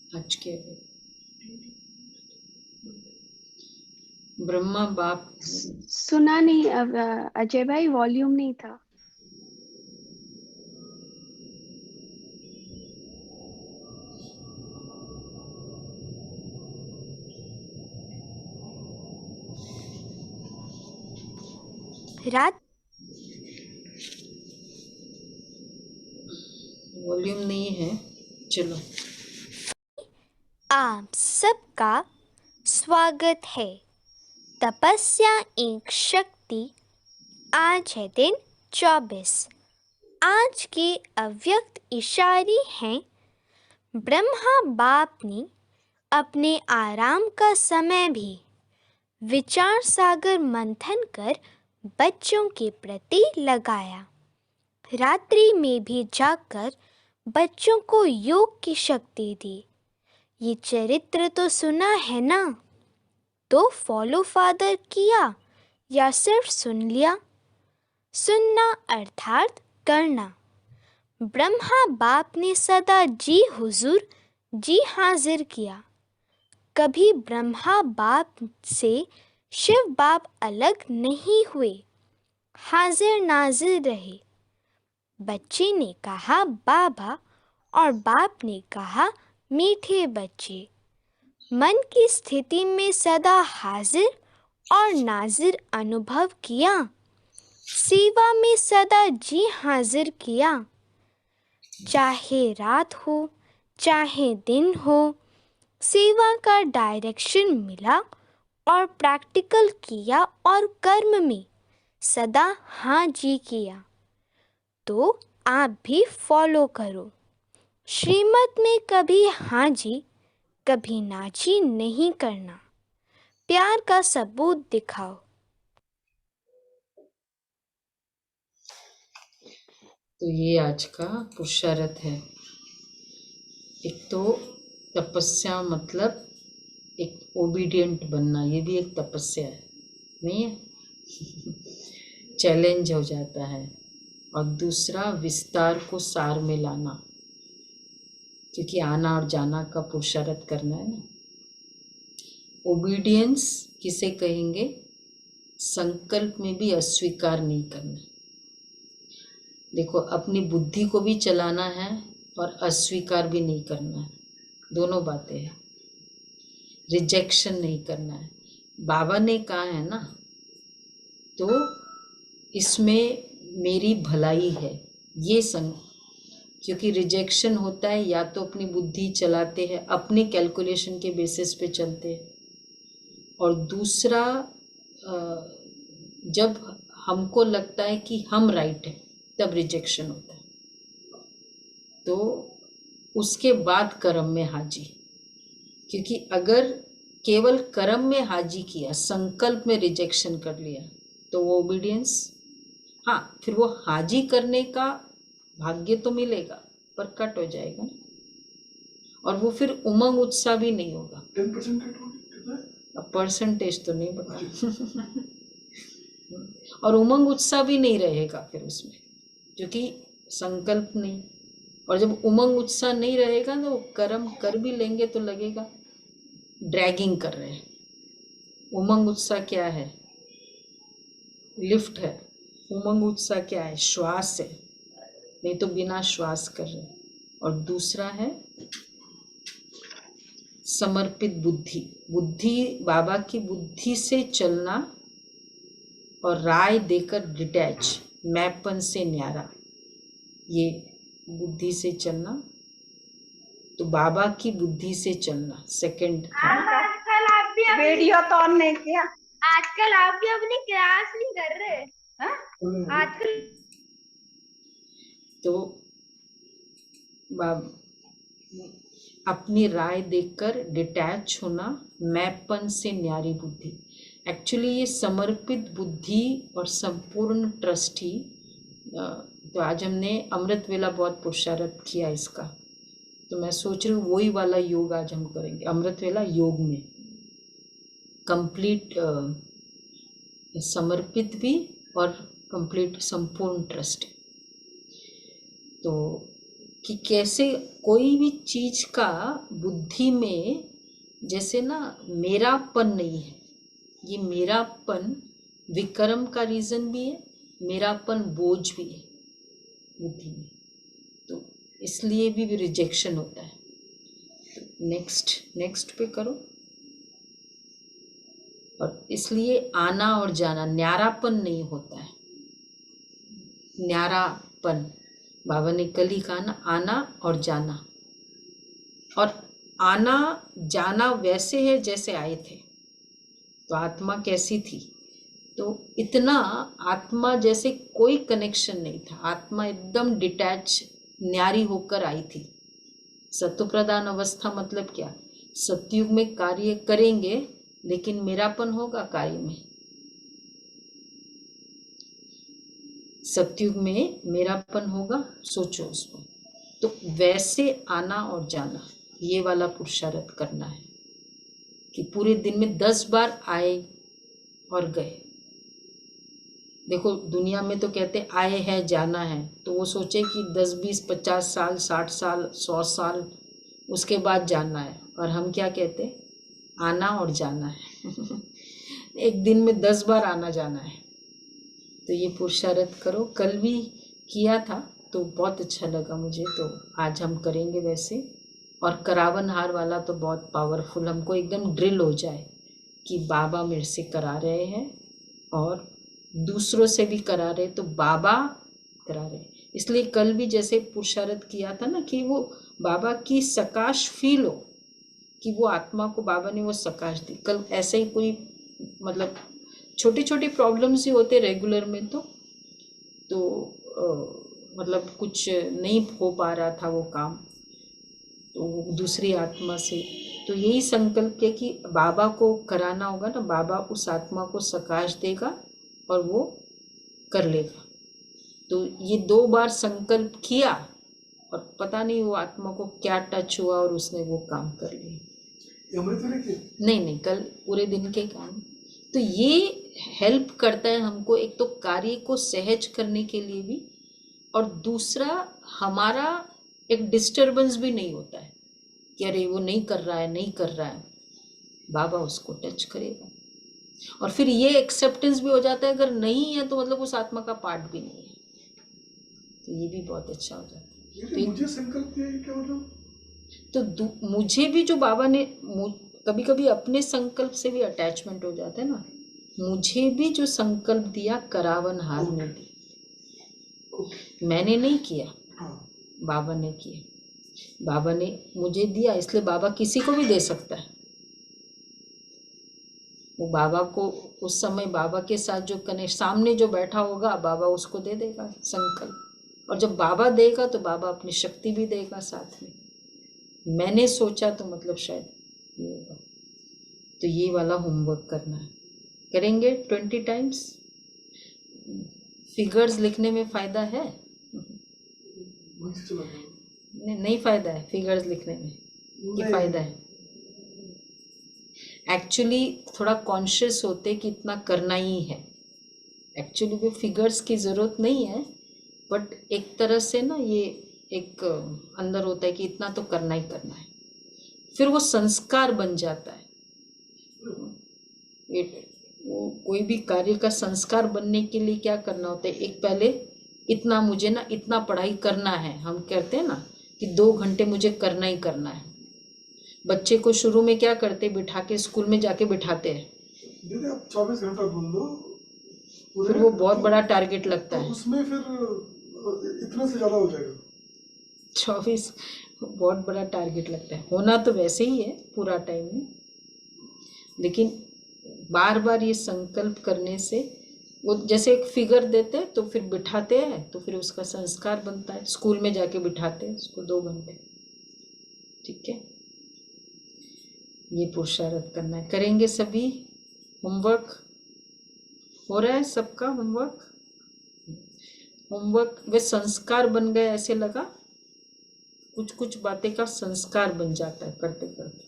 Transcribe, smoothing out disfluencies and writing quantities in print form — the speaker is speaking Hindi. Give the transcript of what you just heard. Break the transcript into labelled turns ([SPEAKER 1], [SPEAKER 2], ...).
[SPEAKER 1] आज के ब्रह्मा बाप।
[SPEAKER 2] सुना नहीं अजय भाई, वॉल्यूम नहीं था।
[SPEAKER 3] रात
[SPEAKER 1] वॉल्यूम नहीं है। चलो,
[SPEAKER 3] आप सबका स्वागत है। तपस्या एक शक्ति। आज है दिन 24। आज के अव्यक्त इशारे हैं। ब्रह्मा बाप ने अपने आराम का समय भी विचार सागर मंथन कर बच्चों के प्रति लगाया। रात्रि में भी जागकर बच्चों को योग की शक्ति दी। ये चरित्र तो सुना है ना? तो फॉलो फादर किया या सिर्फ सुन लिया? सुनना अर्थात करना। ब्रह्मा बाप ने सदा जी हुजूर, जी हाजिर किया। कभी ब्रह्मा बाप से शिव बाप अलग नहीं हुए, हाजिर नाजिर रहे। बच्चे ने कहा बाबा और बाप ने कहा मीठे बच्चे। मन की स्थिति में सदा हाजिर और नाजिर अनुभव किया। सेवा में सदा जी हाजिर किया। चाहे रात हो चाहे दिन हो, सेवा का डायरेक्शन मिला और प्रैक्टिकल किया और कर्म में सदा हाँ जी किया। तो आप भी फॉलो करो। श्रीमत में कभी हाँ जी कभी ना जी नहीं करना। प्यार का सबूत दिखाओ।
[SPEAKER 1] तो ये आज का पुरुषार्थ है। एक तो तपस्या मतलब एक ओबीडियंट बनना, ये भी एक तपस्या है, नहीं है? चैलेंज हो जाता है। और दूसरा विस्तार को सार में लाना, क्योंकि आना और जाना का पुरुषार्थ करना है ना। ओबीडियंस किसे कहेंगे? संकल्प में भी अस्वीकार नहीं करना। देखो, अपनी बुद्धि को भी चलाना है और अस्वीकार भी नहीं करना है, दोनों बातें हैं। रिजेक्शन नहीं करना है। बाबा ने कहा है ना, तो इसमें मेरी भलाई है, ये क्योंकि रिजेक्शन होता है या तो अपनी बुद्धि चलाते हैं, अपने कैलकुलेशन के बेसिस पे चलते हैं, और दूसरा जब हमको लगता है कि हम राइट हैं तब रिजेक्शन होता है। तो उसके बाद कर्म में हाजी, क्योंकि अगर केवल कर्म में हाजी किया, संकल्प में रिजेक्शन कर लिया, तो वो ओबीडियंस, हाँ, फिर वो हाजी करने का भाग्य तो मिलेगा पर कट हो जाएगा ना, और वो फिर उमंग उत्साह भी नहीं होगा। 10% कट होगा, परसेंटेज तो नहीं बता। और उमंग उत्साह भी नहीं रहेगा फिर उसमें, क्योंकि संकल्प नहीं। और जब उमंग उत्साह नहीं रहेगा तो कर्म कर भी लेंगे तो लगेगा ड्रैगिंग कर रहे हैं। उमंग उत्साह क्या है? लिफ्ट है। उमंग उत्साह क्या है? श्वास है, नहीं तो बिना श्वास कर रहे। और दूसरा है समर्पित बुद्धि। बुद्धि बाबा की बुद्धि से चलना और राय देकर डिटैच, मैपन से न्यारा, ये बुद्धि से चलना। तो बाबा की बुद्धि से चलना सेकंड।
[SPEAKER 4] आजकल आप भी वीडियो तो ऑन नहीं किया। आजकल आप भी अपनी क्लास नहीं कर रहे हैं? आजकल
[SPEAKER 1] तो अपनी राय देखकर डिटैच होना, मैपन से न्यारी बुद्धि। एक्चुअली ये समर्पित बुद्धि और संपूर्ण ट्रस्ट ही। तो आज हमने अमृत वेला बहुत पुरुषार्थ किया इसका, तो मैं सोच रही हूँ वही वाला योग आज हम करेंगे। अमृत वेला योग में कंप्लीट समर्पित भी और कंप्लीट संपूर्ण ट्रस्ट। तो कि कैसे कोई भी चीज का बुद्धि में जैसे ना मेरापन नहीं है। ये मेरापन विक्रम का रीजन भी है, मेरापन बोझ भी है बुद्धि में, तो इसलिए भी रिजेक्शन होता है। नेक्स्ट पे करो। और इसलिए आना और जाना, न्यारापन नहीं होता है। न्यारापन बाबा ने कल ही कहा ना, आना और जाना। और आना जाना वैसे है जैसे आए थे। तो आत्मा कैसी थी, तो इतना आत्मा जैसे कोई कनेक्शन नहीं था। आत्मा एकदम डिटैच न्यारी होकर आई थी। सत्व प्रधान अवस्था मतलब क्या, सतयुग में कार्य करेंगे लेकिन मेरापन होगा कार्य में। सतयुग में मेरापन होगा, सोचो उसको। तो वैसे आना और जाना, ये वाला पुरुषार्थ करना है कि पूरे दिन में 10 बार आए और गए। देखो दुनिया में तो कहते आए हैं जाना है, तो वो सोचे कि 10 20 50 साल 60 साल 100 साल उसके बाद जाना है। और हम क्या कहते, आना और जाना है। एक दिन में 10 बार आना जाना है। तो ये पुरुषार्थ करो। कल भी किया था तो बहुत अच्छा लगा मुझे, तो आज हम करेंगे वैसे। और करावन हार वाला तो बहुत पावरफुल, हमको एकदम ड्रिल हो जाए कि बाबा मेरे से करा रहे हैं और दूसरों से भी करा रहे, तो बाबा करा रहे। इसलिए कल भी जैसे पुरुषार्थ किया था ना कि वो बाबा की सकाश फील हो, कि वो आत्मा को बाबा ने वो सकाश दी। कल ऐसे ही कोई मतलब छोटी छोटी प्रॉब्लम्स ही होते रेगुलर में, तो मतलब कुछ नहीं हो पा रहा था वो काम, तो दूसरी आत्मा से। तो यही संकल्प है कि बाबा को कराना होगा ना, बाबा उस आत्मा को सकाश देगा और वो कर लेगा। तो ये 2 बार संकल्प किया और पता नहीं वो आत्मा को क्या टच हुआ और उसने वो काम कर लिया। नहीं, कल पूरे दिन के काम। तो ये हेल्प करता है हमको, एक तो कार्य को सहज करने के लिए भी, और दूसरा हमारा एक डिस्टरबेंस भी नहीं होता है कि अरे वो नहीं कर रहा है, बाबा उसको टच करेगा। और फिर ये एक्सेप्टेंस भी हो जाता है, अगर नहीं है तो मतलब उस आत्मा का पार्ट भी नहीं है, तो ये भी बहुत अच्छा हो जाता है। तो
[SPEAKER 5] मुझे संकल्प दिया क्या मतलब,
[SPEAKER 1] तो मुझे भी जो बाबा ने, कभी कभी अपने संकल्प से भी अटैचमेंट हो जाता है ना, मुझे भी जो संकल्प दिया करावन हार ने दी, मैंने नहीं किया, बाबा ने किया। बाबा ने मुझे दिया, इसलिए बाबा किसी को भी दे सकता है। वो बाबा को उस समय बाबा के साथ जो कनेक्ट, सामने जो बैठा होगा बाबा उसको दे देगा संकल्प। और जब बाबा देगा तो बाबा अपनी शक्ति भी देगा साथ में। मैंने सोचा तो मतलब शायद ये होगा। तो ये वाला होमवर्क करना है, करेंगे 20 टाइम्स। फिगर्स लिखने में फ़ायदा है? नहीं फ़ायदा है फिगर्स लिखने में, ये फ़ायदा है। एक्चुअली थोड़ा कॉन्शियस होते कि इतना करना ही है। एक्चुअली वो फिगर्स की ज़रूरत नहीं है, बट एक तरह से ना ये एक अंदर होता है कि इतना तो करना ही करना है, फिर वो संस्कार बन जाता है। वो कोई भी कार्य का संस्कार बनने के लिए क्या करना होता है, एक पहले इतना मुझे ना इतना पढ़ाई करना है, हम कहते हैं ना कि 2 घंटे मुझे करना ही करना है। बच्चे को शुरू में क्या करते, बिठा के स्कूल में जाके बिठाते हैं,
[SPEAKER 5] दीदी आप 24 घंटा बोल दो,
[SPEAKER 1] फिर वो बहुत बड़ा टारगेट लगता है।
[SPEAKER 5] उसमें फिर इतना से ज़्यादा हो जाएगा।
[SPEAKER 1] 24 बहुत बड़ा टारगेट लगता है। होना तो वैसे ही है पूरा टाइम में, लेकिन बार बार ये संकल्प करने से वो जैसे एक फिगर देते हैं तो फिर बिठाते हैं, तो फिर उसका संस्कार बनता है। स्कूल में जाके बिठाते हैं उसको 2 घंटे। ठीक है, ये पुरुषार्थ करना है, करेंगे सभी। होमवर्क हो रहा है सबका, होमवर्क वे संस्कार बन गए, ऐसे लगा कुछ कुछ बातें का संस्कार बन जाता है करते करते।